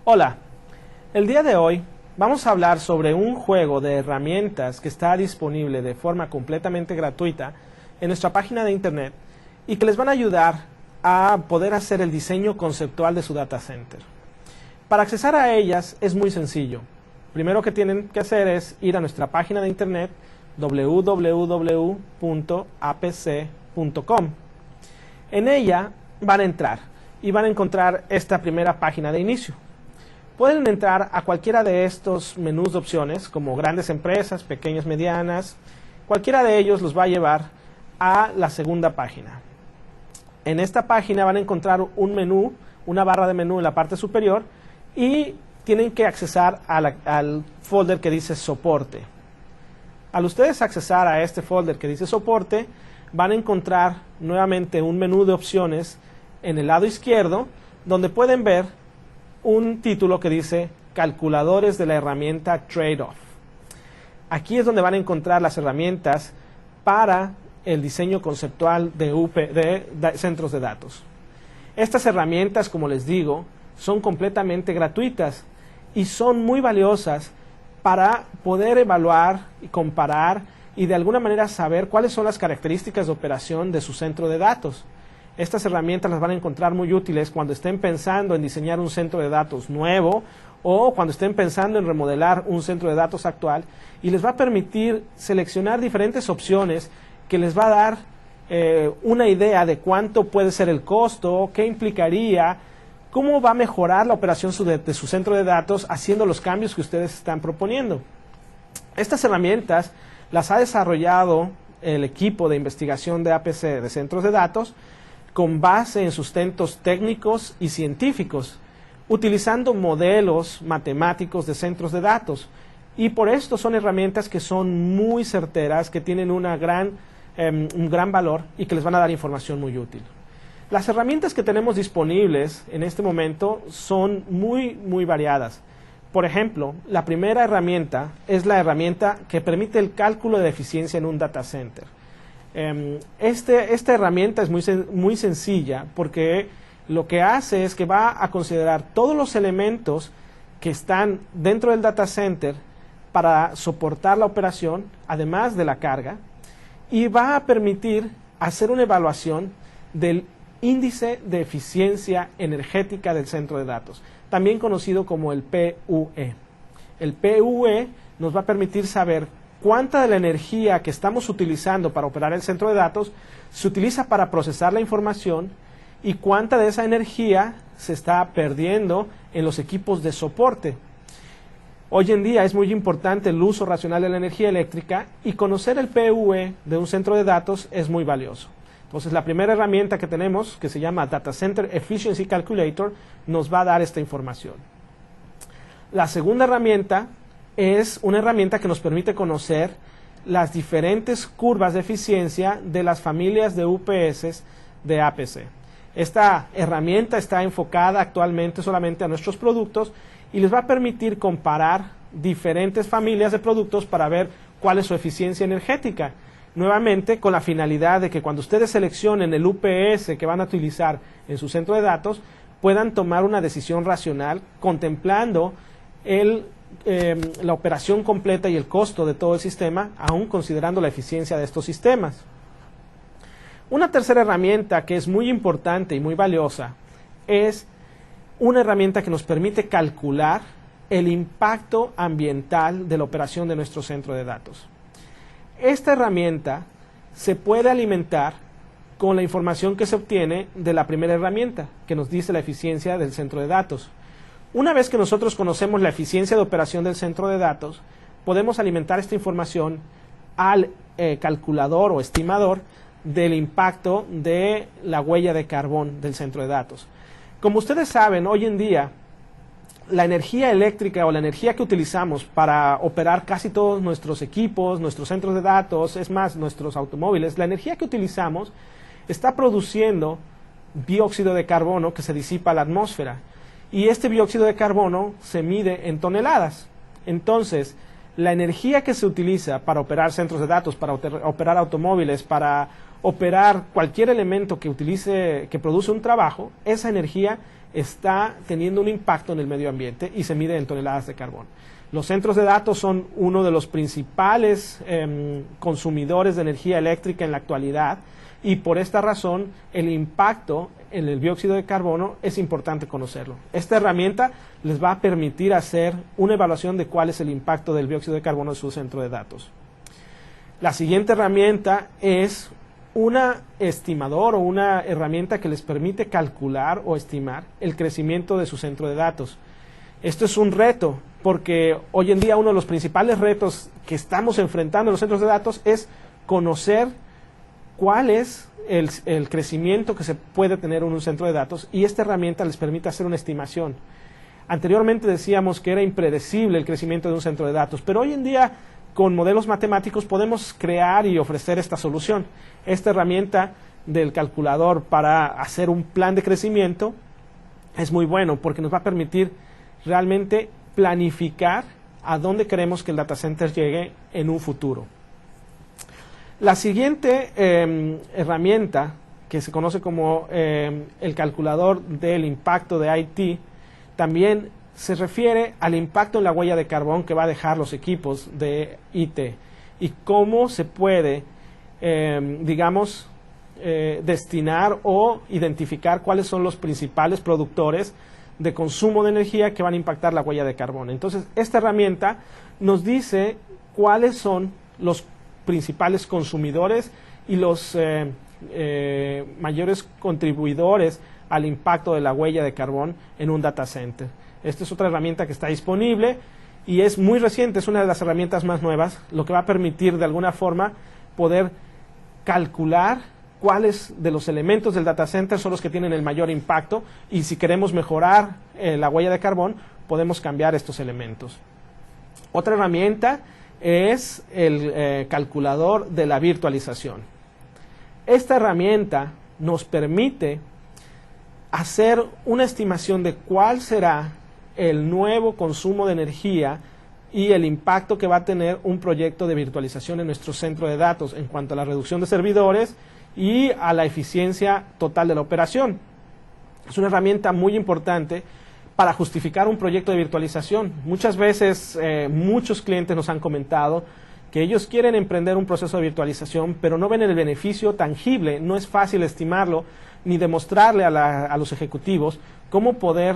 Hola, el día de hoy vamos a hablar sobre un juego de herramientas que está disponible de forma completamente gratuita en nuestra página de internet y que les van a ayudar a poder hacer el diseño conceptual de su data center. Para accesar a ellas es muy sencillo. Primero que tienen que hacer es ir a nuestra página de internet www.apc.com. En ella van a entrar y van a encontrar esta primera página de inicio. Pueden entrar a cualquiera de estos menús de opciones, como grandes empresas, pequeñas, medianas. Cualquiera de ellos los va a llevar a la segunda página. En esta página van a encontrar un menú, una barra de menú en la parte superior y tienen que accesar al folder que dice soporte. Al ustedes accesar a este folder que dice soporte, van a encontrar nuevamente un menú de opciones en el lado izquierdo, donde pueden ver un título que dice calculadores de la herramienta Trade-off. Aquí es donde van a encontrar las herramientas para el diseño conceptual de centros de datos. Estas herramientas, como les digo, son completamente gratuitas y son muy valiosas para poder evaluar y comparar y de alguna manera saber cuáles son las características de operación de su centro de datos. Estas herramientas las van a encontrar muy útiles cuando estén pensando en diseñar un centro de datos nuevo o cuando estén pensando en remodelar un centro de datos actual, y les va a permitir seleccionar diferentes opciones que les va a dar una idea de cuánto puede ser el costo, qué implicaría, cómo va a mejorar la operación de su centro de datos haciendo los cambios que ustedes están proponiendo. Estas herramientas las ha desarrollado el equipo de investigación de APC de centros de datos con base en sustentos técnicos y científicos, utilizando modelos matemáticos de centros de datos. Y por esto son herramientas que son muy certeras, que tienen un gran valor y que les van a dar información muy útil. Las herramientas que tenemos disponibles en este momento son muy variadas. Por ejemplo, la primera herramienta es la herramienta que permite el cálculo de eficiencia en un data center. Esta herramienta es muy sencilla porque lo que hace es que va a considerar todos los elementos que están dentro del data center para soportar la operación, además de la carga, y va a permitir hacer una evaluación del índice de eficiencia energética del centro de datos, también conocido como el PUE. El PUE nos va a permitir saber cuánta de la energía que estamos utilizando para operar el centro de datos se utiliza para procesar la información y cuánta de esa energía se está perdiendo en los equipos de soporte. Hoy en día es muy importante el uso racional de la energía eléctrica y conocer el PUE de un centro de datos es muy valioso. Entonces, la primera herramienta que tenemos, que se llama Data Center Efficiency Calculator, nos va a dar esta información. La segunda herramienta es una herramienta que nos permite conocer las diferentes curvas de eficiencia de las familias de UPS de APC. Esta herramienta está enfocada actualmente solamente a nuestros productos y les va a permitir comparar diferentes familias de productos para ver cuál es su eficiencia energética. Nuevamente, con la finalidad de que cuando ustedes seleccionen el UPS que van a utilizar en su centro de datos, puedan tomar una decisión racional contemplando la operación completa y el costo de todo el sistema, aún considerando la eficiencia de estos sistemas. Una tercera herramienta que es muy importante y muy valiosa es una herramienta que nos permite calcular el impacto ambiental de la operación de nuestro centro de datos. Esta herramienta se puede alimentar con la información que se obtiene de la primera herramienta, que nos dice la eficiencia del centro de datos. Una vez que nosotros conocemos la eficiencia de operación del centro de datos, podemos alimentar esta información al calculador o estimador del impacto de la huella de carbón del centro de datos. Como ustedes saben, hoy en día, la energía eléctrica o la energía que utilizamos para operar casi todos nuestros equipos, nuestros centros de datos, es más, nuestros automóviles, la energía que utilizamos está produciendo dióxido de carbono que se disipa a la atmósfera. Y este dióxido de carbono se mide en toneladas. Entonces, la energía que se utiliza para operar centros de datos, para operar automóviles, para operar cualquier elemento que produce un trabajo, esa energía está teniendo un impacto en el medio ambiente y se mide en toneladas de carbón. Los centros de datos son uno de los principales consumidores de energía eléctrica en la actualidad y por esta razón el impacto en el dióxido de carbono es importante conocerlo. Esta herramienta les va a permitir hacer una evaluación de cuál es el impacto del dióxido de carbono en su centro de datos. La siguiente herramienta es una estimador o una herramienta que les permite calcular o estimar el crecimiento de su centro de datos. Esto es un reto, porque hoy en día uno de los principales retos que estamos enfrentando en los centros de datos es conocer cuál es el crecimiento que se puede tener en un centro de datos, y esta herramienta les permite hacer una estimación. Anteriormente decíamos que era impredecible el crecimiento de un centro de datos, pero hoy en día con modelos matemáticos podemos crear y ofrecer esta solución. Esta herramienta del calculador para hacer un plan de crecimiento es muy bueno porque nos va a permitir realmente planificar a dónde queremos que el data center llegue en un futuro. La siguiente herramienta, que se conoce como el calculador del impacto de IT, también se refiere al impacto en la huella de carbón que va a dejar los equipos de IT y cómo se puede, destinar o identificar cuáles son los principales productores de consumo de energía que van a impactar la huella de carbón. Entonces, esta herramienta nos dice cuáles son los principales consumidores y los mayores contribuidores al impacto de la huella de carbón en un data center. Esta es otra herramienta que está disponible y es muy reciente, es una de las herramientas más nuevas, lo que va a permitir de alguna forma poder calcular cuáles de los elementos del data center son los que tienen el mayor impacto y si queremos mejorar la huella de carbón, podemos cambiar estos elementos. Otra herramienta es el calculador de la virtualización. Esta herramienta nos permite hacer una estimación de cuál será el nuevo consumo de energía y el impacto que va a tener un proyecto de virtualización en nuestro centro de datos en cuanto a la reducción de servidores y a la eficiencia total de la operación. Es una herramienta muy importante para justificar un proyecto de virtualización. Muchas veces muchos clientes nos han comentado que ellos quieren emprender un proceso de virtualización, pero no ven el beneficio tangible, no es fácil estimarlo, ni demostrarle a los ejecutivos cómo poder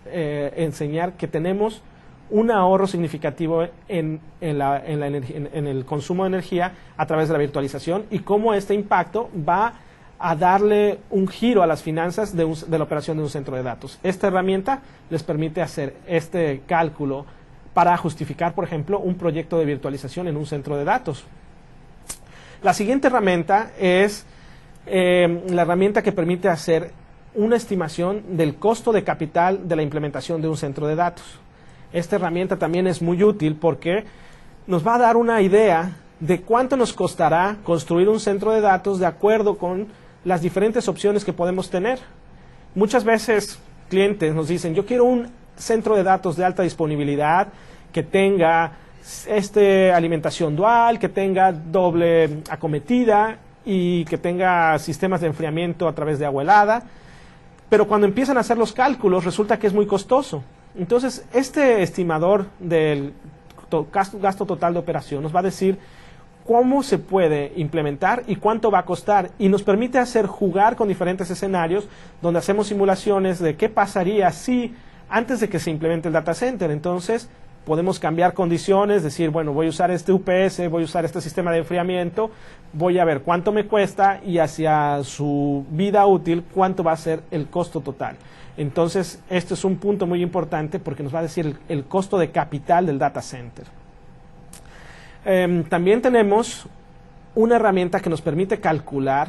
enseñar que tenemos un ahorro significativo en el consumo de energía a través de la virtualización y cómo este impacto va a darle un giro a las finanzas de la operación de un centro de datos. Esta herramienta les permite hacer este cálculo para justificar, por ejemplo, un proyecto de virtualización en un centro de datos. La siguiente herramienta es la herramienta que permite hacer una estimación del costo de capital de la implementación de un centro de datos. Esta herramienta también es muy útil porque nos va a dar una idea de cuánto nos costará construir un centro de datos de acuerdo con las diferentes opciones que podemos tener. Muchas veces clientes nos dicen, yo quiero un centro de datos de alta disponibilidad que tenga alimentación dual, que tenga doble acometida y que tenga sistemas de enfriamiento a través de agua helada, pero cuando empiezan a hacer los cálculos resulta que es muy costoso. Entonces, este estimador del gasto total de operación nos va a decir cómo se puede implementar y cuánto va a costar, y nos permite hacer jugar con diferentes escenarios donde hacemos simulaciones de qué pasaría si antes de que se implemente el data center. Entonces podemos cambiar condiciones, decir, bueno, voy a usar este UPS, voy a usar este sistema de enfriamiento, voy a ver cuánto me cuesta y hacia su vida útil cuánto va a ser el costo total. Entonces, este es un punto muy importante porque nos va a decir el costo de capital del data center. También tenemos una herramienta que nos permite calcular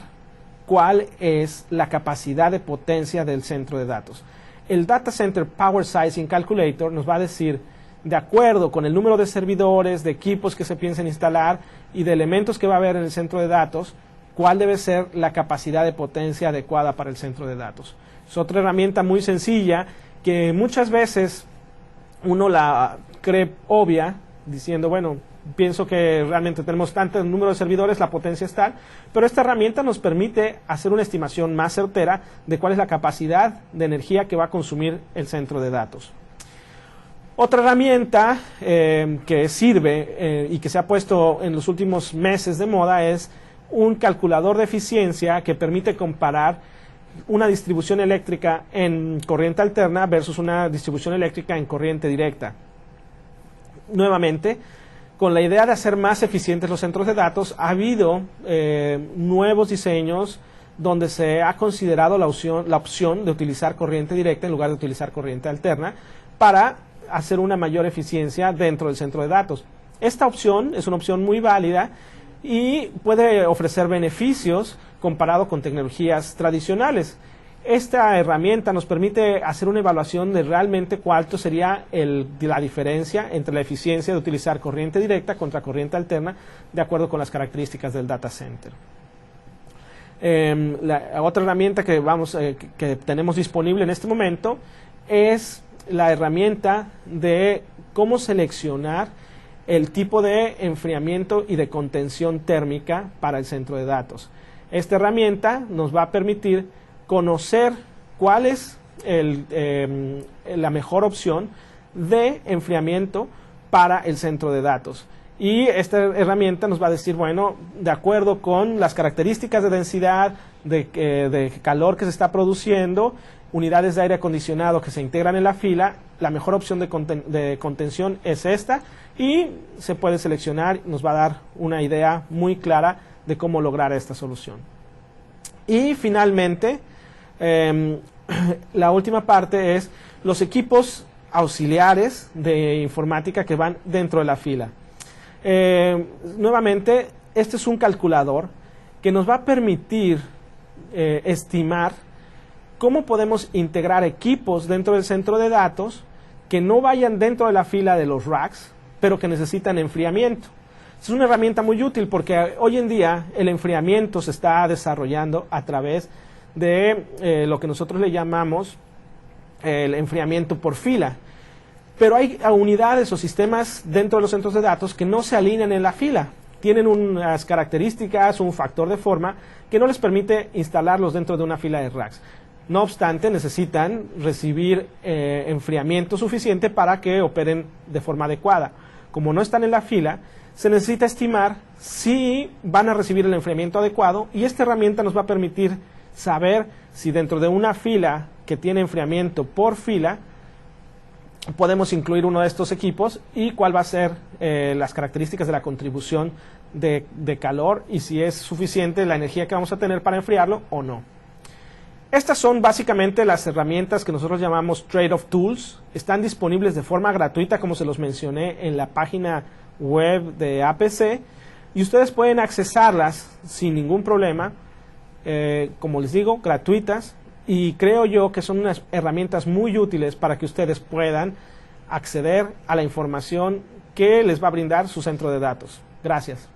cuál es la capacidad de potencia del centro de datos. El Data Center Power Sizing Calculator nos va a decir, de acuerdo con el número de servidores, de equipos que se piensen instalar y de elementos que va a haber en el centro de datos, cuál debe ser la capacidad de potencia adecuada para el centro de datos. Es otra herramienta muy sencilla que muchas veces uno la cree obvia, diciendo, bueno, pienso que realmente tenemos tanto número de servidores, la potencia es tal, pero esta herramienta nos permite hacer una estimación más certera de cuál es la capacidad de energía que va a consumir el centro de datos. Otra herramienta que sirve y que se ha puesto en los últimos meses de moda es un calculador de eficiencia que permite comparar una distribución eléctrica en corriente alterna versus una distribución eléctrica en corriente directa. Nuevamente, con la idea de hacer más eficientes los centros de datos, ha habido nuevos diseños donde se ha considerado la opción de utilizar corriente directa en lugar de utilizar corriente alterna para hacer una mayor eficiencia dentro del centro de datos. Esta opción es una opción muy válida y puede ofrecer beneficios comparado con tecnologías tradicionales. Esta herramienta nos permite hacer una evaluación de realmente cuánto sería la diferencia entre la eficiencia de utilizar corriente directa contra corriente alterna de acuerdo con las características del data center. La otra herramienta que tenemos disponible en este momento es la herramienta de cómo seleccionar el tipo de enfriamiento y de contención térmica para el centro de datos. Esta herramienta nos va a permitir conocer cuál es la mejor opción de enfriamiento para el centro de datos. Y esta herramienta nos va a decir, bueno, de acuerdo con las características de densidad, de calor que se está produciendo, unidades de aire acondicionado que se integran en la fila, la mejor opción de contención es esta y se puede seleccionar, nos va a dar una idea muy clara de cómo lograr esta solución. Y finalmente, la última parte es los equipos auxiliares de informática que van dentro de la fila. Nuevamente, este es un calculador que nos va a permitir estimar cómo podemos integrar equipos dentro del centro de datos que no vayan dentro de la fila de los racks, pero que necesitan enfriamiento. Es una herramienta muy útil porque hoy en día el enfriamiento se está desarrollando a través de lo que nosotros le llamamos el enfriamiento por fila. Pero hay unidades o sistemas dentro de los centros de datos que no se alinean en la fila. Tienen unas características, un factor de forma que no les permite instalarlos dentro de una fila de racks. No obstante, necesitan recibir enfriamiento suficiente para que operen de forma adecuada. Como no están en la fila, se necesita estimar si van a recibir el enfriamiento adecuado y esta herramienta nos va a permitir saber si dentro de una fila que tiene enfriamiento por fila podemos incluir uno de estos equipos y cuál va a ser las características de la contribución de calor y si es suficiente la energía que vamos a tener para enfriarlo o no. Estas son básicamente las herramientas que nosotros llamamos Trade-off Tools. Están disponibles de forma gratuita, como se los mencioné en la página web de APC, y ustedes pueden accesarlas sin ningún problema, como les digo, gratuitas, y creo yo que son unas herramientas muy útiles para que ustedes puedan acceder a la información que les va a brindar su centro de datos. Gracias.